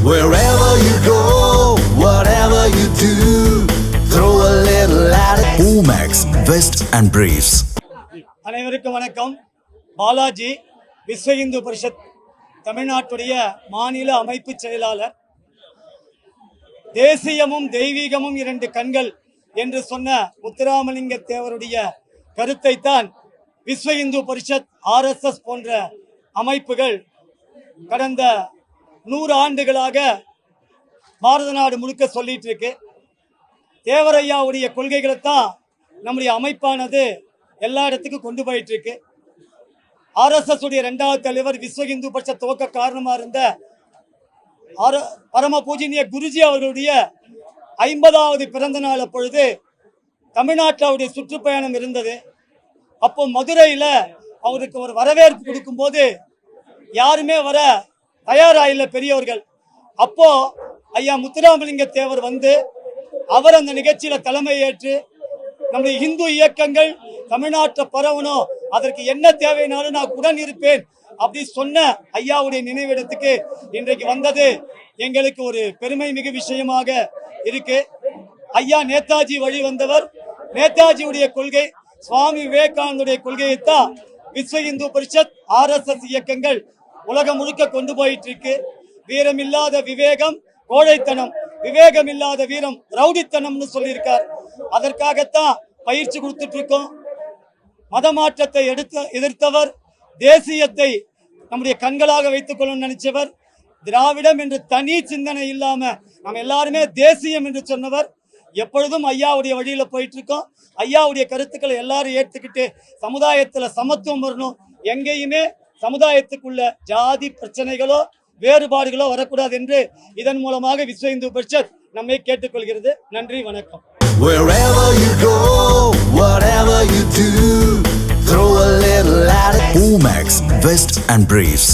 Wherever you go, whatever you do, throw a little at it. Omax, Vest and Briefs. அனைவருக்கும் வணக்கம். பாலாஜி, விஸ்வ இந்து பரிஷத் தமிழ்நாட்டுடைய மாநில அமைப்பு செயலாளர். தேசியமும் தெய்வீகமும் இரண்டு கண்கள் என்று சொன்ன முத்துராமலிங்க தேவருடைய கருத்தை தான் விஸ்வ இந்து பரிஷத், RSS போன்ற அமைப்புகள் கடந்த 100 ஆண்டுகளாக பாரத நாடு முழுக்க சொல்லிட்டு இருக்கு. தேவரையாவுடைய கொள்கைகளை தான் நம்முடைய அமைப்பானது எல்லா இடத்துக்கும் கொண்டு போயிட்டு இருக்கு. RSS உடைய 2வது தலைவர் விஸ்வ இந்து பரிஷத் துவக்க காரணமாக இருந்த பரம பூஜ்ய குருஜி அவர்களுடைய 50வது பிறந்த நாள் அப்பொழுது தமிழ்நாட்டில் அவருடைய சுற்றுப்பயணம் இருந்தது. அப்போ மதுரையில் அவருக்கு ஒரு வரவேற்பு கொடுக்கும்போது யாருமே வர தயாராயில்லை பெரியவர்கள். அப்போ ஐயா முத்துராமலிங்க தேவர் வந்து அவர் அந்த நிகழ்ச்சியில தலைமை ஏற்று நம்முடைய இந்து இயக்கங்கள் தமிழ்நாட்டை பரவணும், அதற்கு என்ன தேவைனாலும் நான் உடன் இருப்பேன் அப்படி சொன்ன ஐயாவுடைய நினைவிடத்துக்கு இன்றைக்கு வந்தது எங்களுக்கு ஒரு பெருமை மிகு விஷயமாக இருக்கு. ஐயா நேதாஜி வழி வந்தவர். நேதாஜியுடைய கொள்கை, சுவாமி விவேகானந்தருடைய கொள்கையைத்தான் விஸ்வ இந்து பரிஷத், RSS இயக்கங்கள் உலகம் முழுக்க கொண்டு போயிட்டு இருக்கு. வீரம் இல்லாத விவேகம் கோழைத்தனம், விவேகம் இல்லாத வீரம் ரவுடித்தனம்னு சொல்லியிருக்கார். அதற்காகத்தான் பயிற்சி கொடுத்துட்டு இருக்கோம். மதமாற்றத்தை எதிர்த்தவர், தேசியத்தை நம்முடைய கண்களாக வைத்துக் கொள்ள நினைச்சவர், திராவிடம் என்று தனி சிந்தனை இல்லாம நம்ம எல்லாருமே தேசியம் என்று சொன்னவர். எப்பொழுதும் ஐயாவுடைய வழியில போயிட்டு இருக்கோம். ஐயாவுடைய கருத்துக்களை எல்லாரும் ஏற்றுக்கிட்டு சமுதாயத்துல சமத்துவம் வரணும். எங்கேயுமே சமுதாயத்துக்குள்ள ஜாதி பிரச்சனைகளோ வேறுபாடுகளோ வரக்கூடாது என்று இதன் மூலமாக விஸ்வ இந்து பரிஷத் நம்மை கேட்டுக்கொள்கிறது. நன்றி, வணக்கம். Wherever you go, whatever you do, throw a little at it. Omax, Vest and Briefs.